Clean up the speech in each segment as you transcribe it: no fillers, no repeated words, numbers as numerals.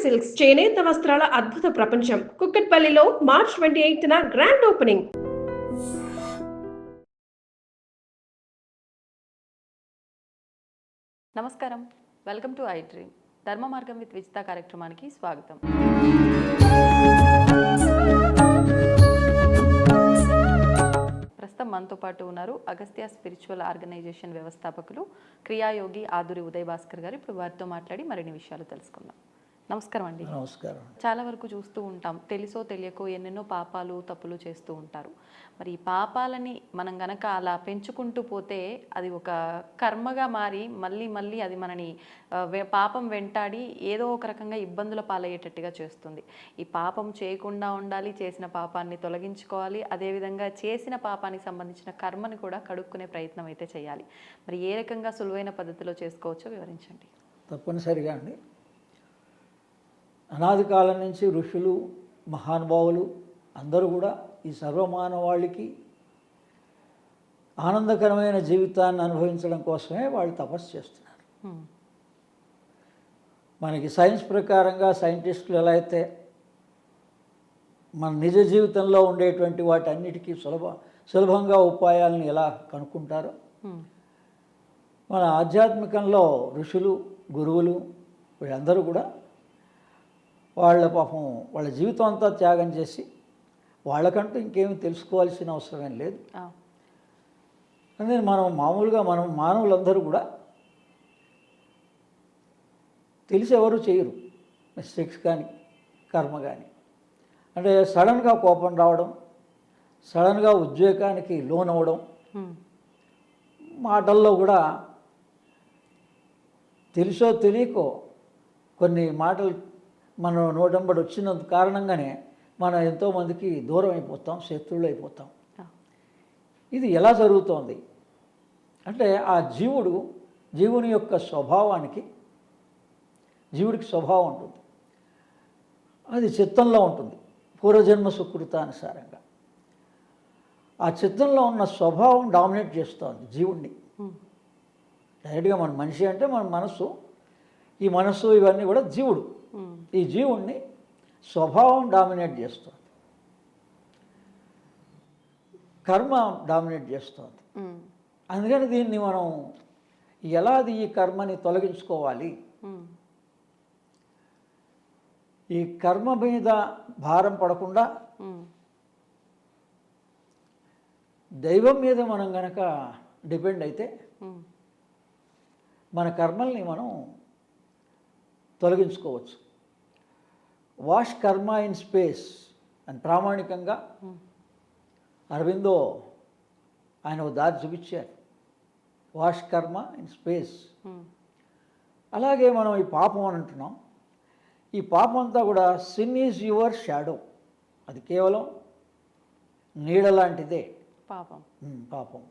Silks చేనేత వస్త్రాల అద్భుత ప్రపంచం. కుక్కట్పల్లిలో మార్చ్ 28న గ్రాండ్ ఓపెనింగ్. నమస్కారం, వెల్కమ్ టు ఐ డ్రీమ్. ధర్మ మార్గం విత్ విజిత కార్యక్రమానికి స్వాగతం. ప్రస్తుతం మనతో పాటు ఉన్నారు అగస్త్య స్పిరిచువల్ ఆర్గనైజేషన్ వ్యవస్థాపకులు క్రియాయోగి ఆదురి ఉదయ్ భాస్కర్ గారు. ఇప్పుడు వారితో మాట్లాడి మరిన్ని విషయాలు తెలుసుకుందాం. నమస్కారం అండి. నమస్కారం. చాలా వరకు చూస్తూ ఉంటాం, తెలుసో తెలియకో ఎన్నెన్నో పాపాలు తప్పులు చేస్తూ ఉంటారు. మరి ఈ పాపాలని మనం గనక అలా పెంచుకుంటూ పోతే అది ఒక కర్మగా మారి మళ్ళీ మళ్ళీ అది మనని పాపం వెంటాడి ఏదో ఒక రకంగా ఇబ్బందుల పాలయ్యేటట్టుగా చేస్తుంది. ఈ పాపం చేయకుండా ఉండాలి, చేసిన పాపాన్ని తొలగించుకోవాలి, అదేవిధంగా చేసిన పాపానికి సంబంధించిన కర్మని కూడా కడుక్కునే ప్రయత్నం అయితే చేయాలి. మరి ఏ రకంగా సులువైన పద్ధతిలో చేసుకోవచ్చో వివరించండి. తప్పనిసరిగా అండి, అనాది కాలం నుంచి ఋషులు మహానుభావులు అందరూ కూడా ఈ సర్వమానవాళికి ఆనందకరమైన జీవితాన్ని అనుభవించడం కోసమే వాళ్ళు తపస్సు చేస్తున్నారు. మనకి సైన్స్ ప్రకారంగా సైంటిస్టులు ఎలా అయితే మన నిజ జీవితంలో ఉండేటువంటి వాటన్నిటికీ సులభంగా ఉపాయాలను ఎలా కనుక్కుంటారో, మన ఆధ్యాత్మికంలో ఋషులు గురువులు వీళ్ళందరూ కూడా వాళ్ళ పాపం వాళ్ళ జీవితం అంతా త్యాగం చేసి వాళ్ళకంటూ ఇంకేమీ తెలుసుకోవాల్సిన అవసరమేం లేదు. అందుకని మనం మానవులందరూ కూడా తెలిసి ఎవరు చేయరు మిస్టేక్స్ కానీ కర్మ కానీ. అంటే సడన్గా కోపం రావడం, సడన్గా ఉద్వేగానికి లోనవ్వడం, మాటల్లో కూడా తెలుసో తెలియకో కొన్ని మాటలు మన నోటంబడి వచ్చిన కారణంగానే మనం ఎంతోమందికి దూరం అయిపోతాం, శత్రువులు అయిపోతాం. ఇది ఎలా జరుగుతోంది అంటే ఆ జీవుని యొక్క జీవుడికి స్వభావం ఉంటుంది, అది చిత్తంలో ఉంటుంది పూర్వజన్మ సుకృతానుసారంగా. ఆ చిత్తంలో ఉన్న స్వభావం డామినేట్ చేస్తోంది జీవుణ్ణి. డైరెక్ట్గా మన మనిషి అంటే మన మనస్సు, ఈ మనస్సు ఇవన్నీ కూడా జీవుడు. ఈ జీవుణ్ణి స్వభావం డామినేట్ చేస్తుంది, కర్మ డామినేట్ చేస్తుంది. అందుకని దీన్ని మనం ఎలా ఈ కర్మని తొలగించుకోవాలి, ఈ కర్మ మీద భారం పడకుండా దైవం మీద మనం గనక డిపెండ్ అయితే మన కర్మల్ని మనం తొలగించుకోవచ్చు. వాష్ కర్మ ఇన్ స్పేస్ అని ప్రామాణికంగా అరవిందో ఆయన ఒక దారి చూపించారు. Wash karma in space. అలాగే మనం ఈ పాపం అని అంటున్నాం, ఈ పాపం అంతా కూడా సిన్ ఈజ్ యువర్ షాడో, అది కేవలం నీడ లాంటిదే పాపం.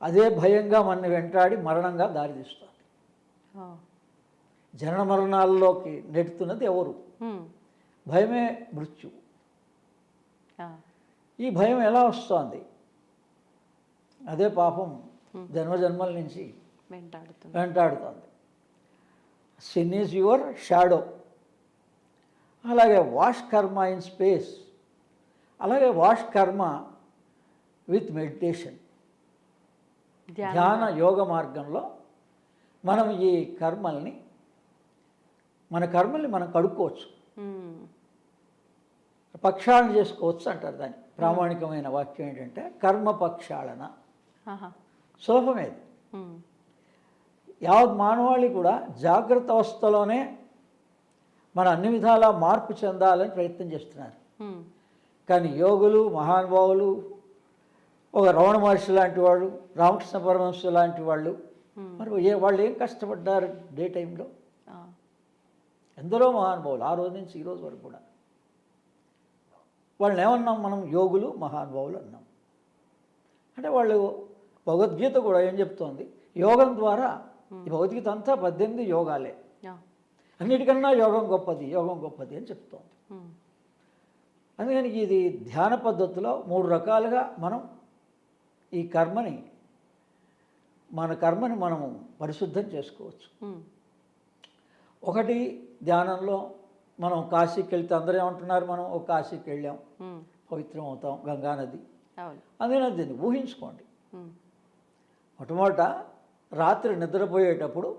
అదే భయంగా మన వెంటాడి మరణంగా దారితీస్తుంది. జనన మరణాల్లోకి నెడుతున్నది ఎవరు? భయమే మృత్యు. ఈ భయం ఎలా వస్తుంది? అదే పాపం జన్మజన్మల నుంచి వెంటాడుతుంది. Sin is your shadow. అలాగే వాష్ కర్మ ఇన్ స్పేస్, అలాగే వాష్ కర్మ విత్ మెడిటేషన్. ధ్యాన యోగ మార్గంలో మనం ఈ మన కర్మల్ని మనం కడుక్కోవచ్చు, పక్షాళన చేసుకోవచ్చు అంటారు. దాన్ని ప్రామాణికమైన వాక్యం ఏంటంటే కర్మ పక్షాళన. సులభమేది. యావత్ మానవాళి కూడా జాగ్రత్త అవస్థలోనే మన అన్ని విధాలా మార్పు చెందాలని ప్రయత్నం చేస్తున్నారు. కానీ యోగులు మహానుభావులు, ఒక రమణ మహర్షి లాంటి వాళ్ళు, రామకృష్ణ పరమహంస లాంటి వాళ్ళు, మరి వాళ్ళు ఏం కష్టపడ్డారు డే టైంలో? ఎందరో మహానుభావులు ఆ రోజు నుంచి ఈ రోజు వరకు కూడా. వాళ్ళని ఏమన్నాం మనం? యోగులు మహానుభావులు అన్నాం. అంటే వాళ్ళు భగవద్గీత కూడా ఏం చెప్తోంది? యోగం ద్వారా, ఈ భగవద్గీత అంతా 18 యోగాలే, అన్నిటికన్నా యోగం గొప్పది అని చెప్తోంది. అందుకని ఇది ధ్యాన పద్ధతిలో 3 రకాలుగా మనం ఈ మన కర్మని మనం పరిశుద్ధం చేసుకోవచ్చు. ఒకటి ధ్యానంలో మనం కాశీకి వెళ్తే అందరూ ఏమంటున్నారు, మనం ఒక కాశీకి వెళ్ళాం, పవిత్రం అవుతాం, గంగానది. అవును. అదే నదిని ఊహించుకోండి. ఉమ్. మొట్టమొదట రాత్రి నిద్రపోయేటప్పుడు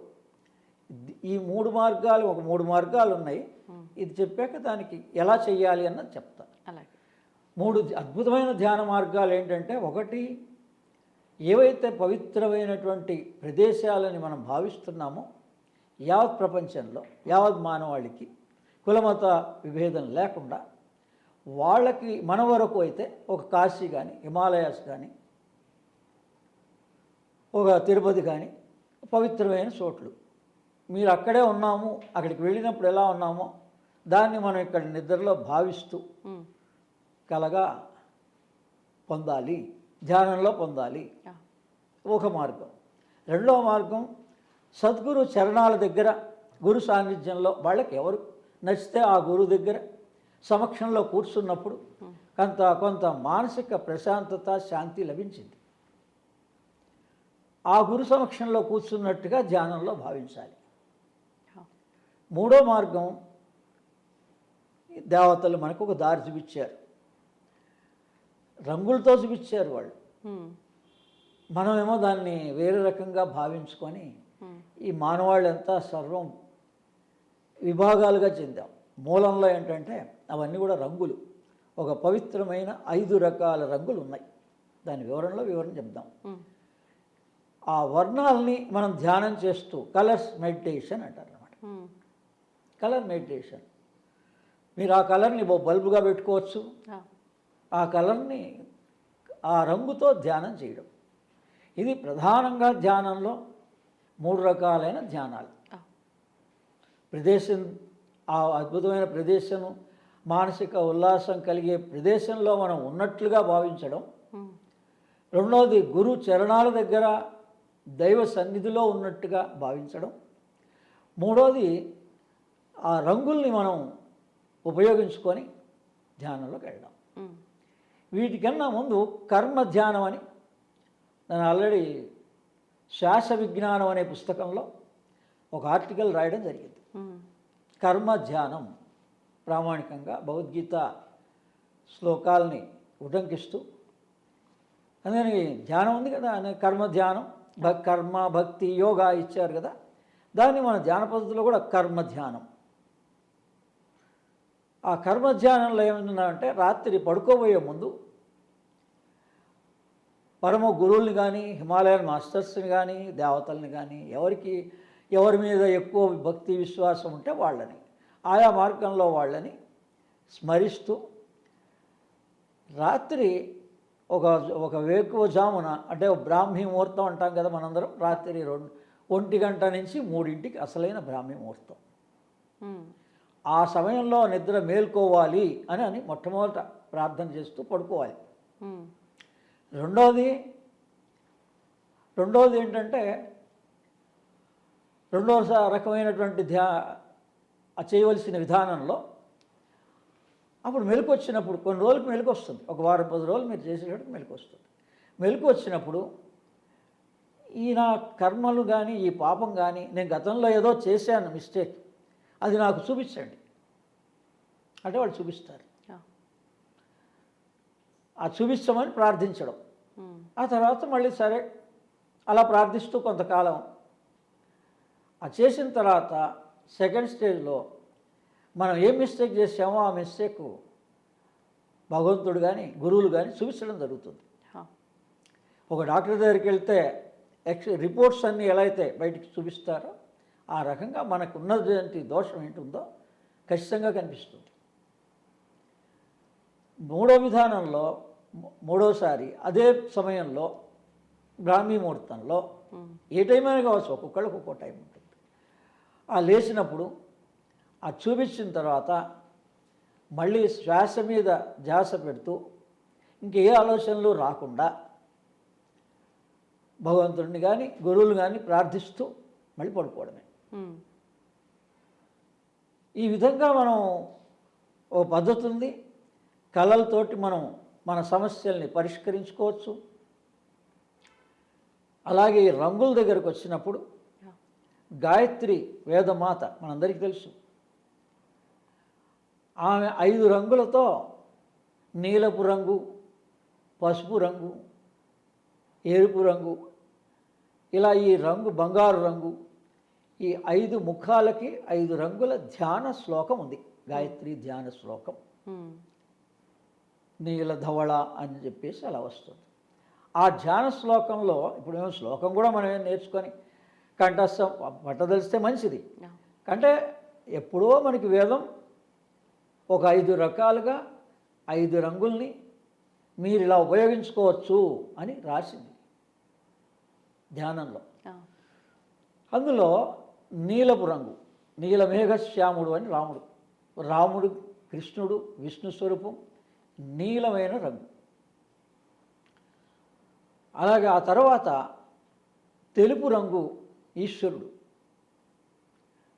ఈ 3 మార్గాలు, ఒక 3 మార్గాలు ఉన్నాయి. ఇది చెప్పాక దానికి ఎలా చెయ్యాలి అన్నది చెప్తా. అలాగే 3 అద్భుతమైన ధ్యాన మార్గాలు ఏంటంటే, ఒకటి ఏవైతే పవిత్రమైనటువంటి ప్రదేశాలని మనం భావిస్తున్నామో యావత్ ప్రపంచంలో, యావత్ మానవాళికి కులమత విభేదం లేకుండా వాళ్ళకి మన వరకు అయితే ఒక కాశీ కానీ, హిమాలయాస్ కానీ, ఒక తిరుపతి కానీ పవిత్రమైన చోట్లు. మీరు అక్కడే ఉన్నాము, అక్కడికి వెళ్ళినప్పుడు ఎలా ఉన్నామో దాన్ని మనం ఇక్కడ నిద్రలో భావిస్తూ కలగా పొందాలి, ధ్యానంలో పొందాలి. ఒక మార్గం. రెండవ మార్గం, సద్గురు చరణాల దగ్గర, గురు సాన్నిధ్యంలో వాళ్ళకి ఎవరు నచ్చితే ఆ గురువు దగ్గర సమక్షంలో కూర్చున్నప్పుడు కొంత మానసిక ప్రశాంతత, శాంతి లభించింది. ఆ గురు సమక్షంలో కూర్చున్నట్టుగా ధ్యానంలో భావించాలి. మూడో మార్గం, దేవతలు మనకు ఒక దారి చూపించారు, రంగులతో చూపించారు వాళ్ళు. మనమేమో దాన్ని వేరే రకంగా భావించుకొని ఈ మానవాళ్ళంతా సర్వం విభాగాలుగా చెందాం. మూలంలో ఏంటంటే అవన్నీ కూడా రంగులు. ఒక పవిత్రమైన 5 రకాల రంగులు ఉన్నాయి. దాని వివరణ చెప్దాం. ఆ వర్ణాలని మనం ధ్యానం చేస్తూ కలర్స్ మెడిటేషన్ అంటారు అన్నమాట. Colour meditation. మీరు ఆ కలర్ని బల్బుగా పెట్టుకోవచ్చు. ఆ కలర్ని ఆ రంగుతో ధ్యానం చేయడం. ఇది ప్రధానంగా ధ్యానంలో 3 రకాలైన ధ్యానాలు. ప్రదేశం, ఆ అద్భుతమైన ప్రదేశం, మానసిక ఉల్లాసం కలిగే ప్రదేశంలో మనం ఉన్నట్లుగా భావించడం. రెండవది, గురు చరణాల దగ్గర దైవ సన్నిధిలో ఉన్నట్టుగా భావించడం. మూడవది, ఆ రంగుల్ని మనం ఉపయోగించుకొని ధ్యానంలోకి వెళ్ళడం. వీటికన్నా ముందు కర్మ ధ్యానం అని, నేను ఆల్రెడీ శ్వాస విజ్ఞానం అనే పుస్తకంలో ఒక ఆర్టికల్ రాయడం జరిగింది. కర్మ ధ్యానం ప్రామాణికంగా భగవద్గీత శ్లోకాలని ఉటంకిస్తూ, అందుకని ధ్యానం ఉంది కదా, కర్మ ధ్యానం, కర్మ భక్తి యోగా ఇచ్చారు కదా, దాన్ని మన ధ్యాన పద్ధతిలో కూడా కర్మ ధ్యానం. ఆ కర్మ ధ్యానంలో ఏమవుతుందంటే, రాత్రి పడుకోబోయే ముందు పరమ గురువుల్ని కానీ, హిమాలయన్ మాస్టర్స్ని కానీ, దేవతల్ని కానీ, ఎవరి మీద ఎక్కువ భక్తి విశ్వాసం ఉంటే వాళ్ళని, ఆయా మార్గంలో వాళ్ళని స్మరిస్తూ రాత్రి ఒక వేకువజామున, అంటే బ్రాహ్మీ ముహూర్తం అంటాం కదా మనందరం, రాత్రి 1 గంట నుంచి 3ంటికి అసలైన బ్రాహ్మీ ముహూర్తం. ఆ సమయంలో నిద్ర మేల్కోవాలి అని మొట్టమొదట ప్రార్థన చేస్తూ పడుకోవాలి. రెండవది ఏంటంటే, రెండవ రకమైనటువంటి చేయవలసిన విధానంలో, అప్పుడు మెలకు వచ్చినప్పుడు కొన్ని రోజులకు మెలకు వస్తుంది, ఒక వారం 10 రోజులు మీరు చేసేటప్పుడు మెలకు వస్తుంది. మెలకు వచ్చినప్పుడు ఈ నా కర్మలు కానీ, ఈ పాపం కానీ, నేను గతంలో ఏదో చేశాను మిస్టేక్, అది నాకు చూపించండి అంటే వాళ్ళు చూపిస్తారు. ఆ చూపించమని ప్రార్థించడం. ఆ తర్వాత మళ్ళీ సరే అలా ప్రార్థిస్తూ కొంతకాలం ఆ చేసిన తర్వాత సెకండ్ స్టేజ్లో మనం ఏం మిస్టేక్ చేసామో ఆ మిస్టేక్ భగవంతుడు కానీ, గురువులు కానీ చూపించడం జరుగుతుంది. ఒక డాక్టర్ దగ్గరికి వెళ్తే రిపోర్ట్స్ అన్నీ ఎలా అయితే బయటికి చూపిస్తారో, ఆ రకంగా మనకు ఉన్నటువంటి దోషం ఏంటుందో ఖచ్చితంగా కనిపిస్తుంది. మూడో విధానంలో, మూడోసారి అదే సమయంలో బ్రాహ్మీ ముహూర్తంలో, ఏ టైం అయినా కావచ్చు, ఒక్కొక్కళ్ళకి ఒక్కో టైం ఉంటుంది. ఆ లేచినప్పుడు ఆ చూపించిన తర్వాత మళ్ళీ శ్వాస మీద ధ్యాస పెడుతూ ఇంకే ఆలోచనలు రాకుండా భగవంతుడిని కానీ, గురువులు కానీ ప్రార్థిస్తూ మళ్ళీ పడుకోవడమే. ఈ విధంగా మనం ఓ పద్ధతి ఉంది. కళలతోటి మనం మన సమస్యల్ని పరిష్కరించుకోవచ్చు. అలాగే ఈ రంగుల దగ్గరకు వచ్చినప్పుడు గాయత్రి వేదమాత మనందరికీ తెలుసు. ఆమె 5 రంగులతో నీలపు రంగు, పసుపు రంగు, ఎరుపు రంగు, ఇలా ఈ రంగు బంగారు రంగు, ఈ 5 ముఖాలకి 5 రంగుల ధ్యాన శ్లోకం ఉంది. గాయత్రి ధ్యాన శ్లోకం నీలధవళ అని చెప్పేసి అలా వస్తుంది. ఆ ధ్యాన శ్లోకంలో ఇప్పుడు మేము శ్లోకం కూడా మనం ఏం నేర్చుకొని కంఠస్థం పట్టదలిస్తే మంచిది. అంటే ఎప్పుడో మనకి వేదం ఒక 5 రకాలుగా 5 రంగుల్ని మీరు ఇలా ఉపయోగించుకోవచ్చు అని రాసింది ధ్యానంలో. అందులో నీలపు రంగు, నీలమేఘశ్యాముడు అని రాముడు కృష్ణుడు విష్ణు స్వరూపం నీలమైన రంగు. అలాగే ఆ తర్వాత తెలుపు రంగు ఈశ్వరుడు,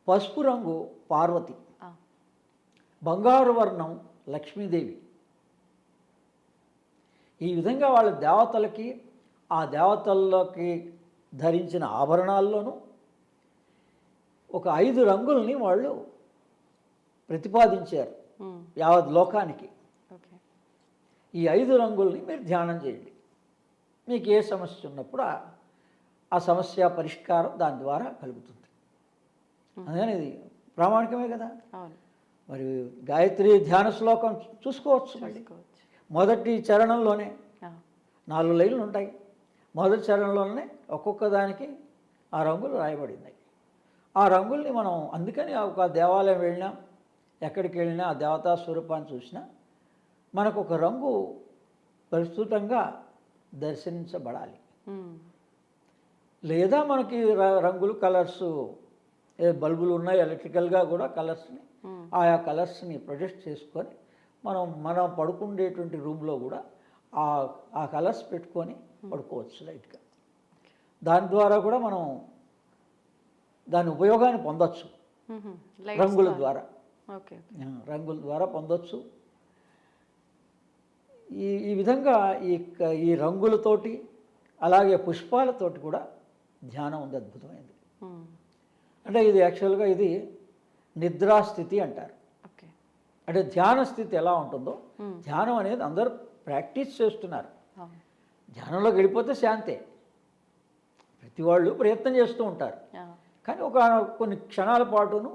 పసుపు రంగు పార్వతి, బంగారు వర్ణం లక్ష్మీదేవి. ఈ విధంగా వాళ్ళ దేవతలకి ఆ దేవతల్లోకి ధరించిన ఆభరణాల్లోనూ ఒక 5 రంగుల్ని వాళ్ళు ప్రతిపాదించారు యావత్ లోకానికి. ఈ 5 రంగుల్ని మీరు ధ్యానం చేయండి. మీకు ఏ సమస్య ఉన్నప్పుడు ఆ సమస్య పరిష్కారం దాని ద్వారా కలుగుతుంది. అందుకని ఇది ప్రామాణికమే కదా. మరి గాయత్రి ధ్యాన శ్లోకం చూసుకోవచ్చు. మళ్ళీ మొదటి చరణంలోనే 4 లైన్లు ఉంటాయి. మొదటి చరణంలోనే ఒక్కొక్క దానికి ఆ రంగులు రాయబడినాయి. ఆ రంగుల్ని మనం అందుకని ఒక దేవాలయం వెళ్ళినా ఎక్కడికి వెళ్ళినా ఆ దేవతా స్వరూపాన్ని చూసినా మనకు ఒక రంగు ప్రస్తుతంగా దర్శించబడాలి. లేదా మనకి రంగులు కలర్స్ బల్బులు ఉన్నాయి, ఎలక్ట్రికల్గా కూడా కలర్స్ని ఆయా కలర్స్ని ప్రొజెక్ట్ చేసుకొని మనం పడుకునేటువంటి రూమ్లో కూడా ఆ కలర్స్ పెట్టుకొని పడుకోవచ్చు లైట్గా. దాని ద్వారా కూడా మనం దాని ఉపయోగాన్ని పొందొచ్చు. రంగుల ద్వారా రంగుల ద్వారా పొందొచ్చు. ఈ విధంగా ఈ రంగులతోటి అలాగే పుష్పాలతోటి కూడా ధ్యానం ఉంది, అద్భుతమైనది. అంటే ఇది యాక్చువల్గా ఇది నిద్రాస్థితి అంటారు. అంటే ధ్యాన స్థితి ఎలా ఉంటుందో ధ్యానం అనేది అందరూ ప్రాక్టీస్ చేస్తున్నారు. ధ్యానంలోకి వెళ్ళిపోతే శాంతే, ప్రతి వాళ్ళు ప్రయత్నం చేస్తూ ఉంటారు. కానీ కొన్ని క్షణాల పాటును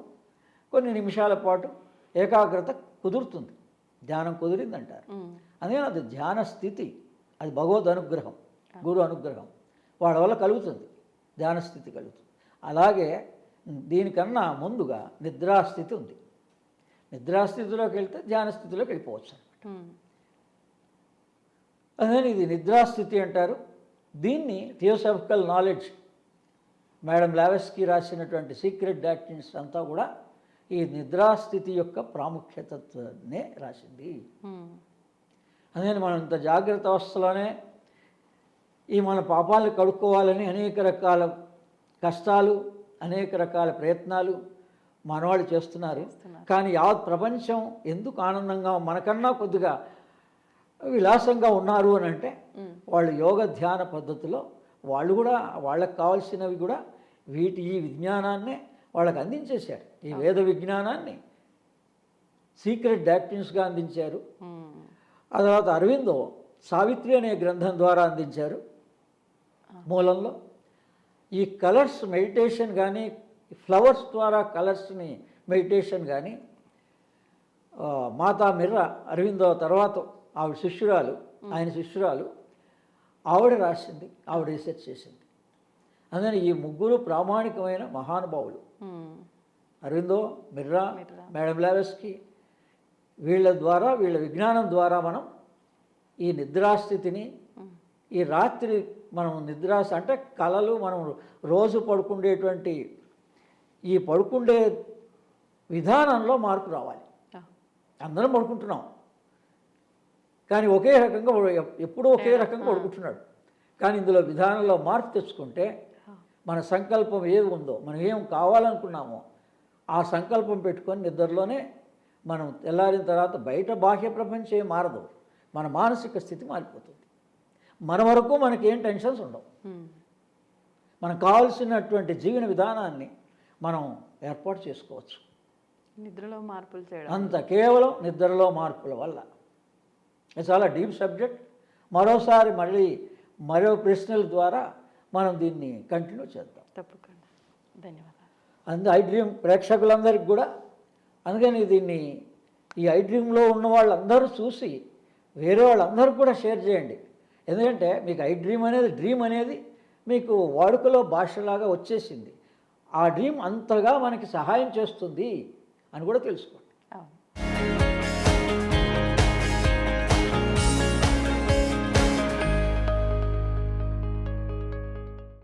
కొన్ని నిమిషాల పాటు ఏకాగ్రత కుదురుతుంది, ధ్యానం కుదిరిందంటారు. అందుకని అది ధ్యాన స్థితి, అది భగవద్ అనుగ్రహం, గురు అనుగ్రహం వాళ్ళ వల్ల కలుగుతుంది, ధ్యాన స్థితి కలుగుతుంది. అలాగే దీనికన్నా ముందుగా నిద్రాస్థితి ఉంది. నిద్రాస్థితిలోకి వెళ్తే ధ్యాన స్థితిలోకి వెళ్ళిపోవచ్చు అనమాట. అందుకని ఇది నిద్రాస్థితి అంటారు. దీన్ని థియోసాఫికల్ నాలెడ్జ్ మేడం బ్లావెట్స్కీ రాసినటువంటి సీక్రెట్ డాక్ట్రిన్స్ అంతా కూడా ఈ నిద్రాస్థితి యొక్క ప్రాముఖ్యతనే రాసింది. అందుకని మనం ఇంత జాగ్రత్త అవస్థలోనే మన పాపాలను కడుక్కోవాలని అనేక రకాల కష్టాలు అనేక రకాల ప్రయత్నాలు మనవాళ్ళు చేస్తున్నారు. కానీ యావత్ ప్రపంచం ఎందుకు ఆనందంగా మనకన్నా కొద్దిగా విలాసంగా ఉన్నారు అని అంటే వాళ్ళు యోగ ధ్యాన పద్ధతిలో వాళ్ళు కూడా వాళ్ళకు కావాల్సినవి కూడా ఈ విజ్ఞానాన్నే వాళ్ళకి అందించేశారు. ఈ వేద విజ్ఞానాన్ని సీక్రెట్ డాక్ట్రిన్స్గా అందించారు. ఆ తర్వాత అరవిందో సావిత్రి అనే గ్రంథం ద్వారా అందించారు. మూలంలో ఈ కలర్స్ మెడిటేషన్ కానీ ఫ్లవర్స్ ద్వారా కలర్స్ని మెడిటేషన్ కానీ మాతా మిర్రా అరవిందో తర్వాత ఆవిడ శిష్యురాలు, ఆయన శిష్యురాలు ఆవిడ రాసింది, ఆవిడ రీసెర్చ్ చేసింది. అందుకని ఈ ముగ్గురు ప్రామాణికమైన మహానుభావులు అరవిందో, మిర్రా, మేడం బ్లావెట్స్కీ, వీళ్ళ ద్వారా వీళ్ళ విజ్ఞానం ద్వారా మనం ఈ నిద్రాస్థితిని ఈ రాత్రి మనం అంటే కళలు మనం రోజు పడుకుండేటువంటి ఈ పడుకుండే విధానంలో మార్పు రావాలి. అందరం పడుకుంటున్నాం కానీ ఒకే రకంగా ఎప్పుడూ ఒకే రకంగా పడుకుంటున్నాడు. కానీ ఇందులో విధానంలో మార్పు తెచ్చుకుంటే మన సంకల్పం ఏది ఉందో మనం ఏం కావాలనుకున్నామో ఆ సంకల్పం పెట్టుకొని నిద్రలోనే మనం తెల్లారిన తర్వాత బయట బాహ్య ప్రపంచం ఏం మారదు, మన మానసిక స్థితి మారిపోతుంది. మన వరకు మనకి ఏం టెన్షన్స్ ఉండవు. మనకు కావాల్సినటువంటి జీవన విధానాన్ని మనం ఏర్పాటు చేసుకోవచ్చు. నిద్రలో మార్పులు చేయడం. అంత కేవలం నిద్రలో మార్పుల వల్ల. ఇది చాలా డీప్ సబ్జెక్ట్. మరోసారి మరో ప్రశ్నల ద్వారా మనం దీన్ని కంటిన్యూ చేద్దాం. తప్పకుండా. ధన్యవాదాలు. ఐ డ్రీమ్ ప్రేక్షకులందరికీ కూడా అందుకని దీన్ని ఈ ఐ డ్రీమ్లో ఉన్న వాళ్ళందరూ చూసి వేరే వాళ్ళందరూ కూడా షేర్ చేయండి. ఎందుకంటే మీకు ఐ డ్రీమ్ అనేది మీకు వాడుకలో భాషలాగా వచ్చేసింది. ఆ డ్రీమ్ అంతగా మనకి సహాయం చేస్తుంది అని కూడా తెలుసుకోండి. అవును.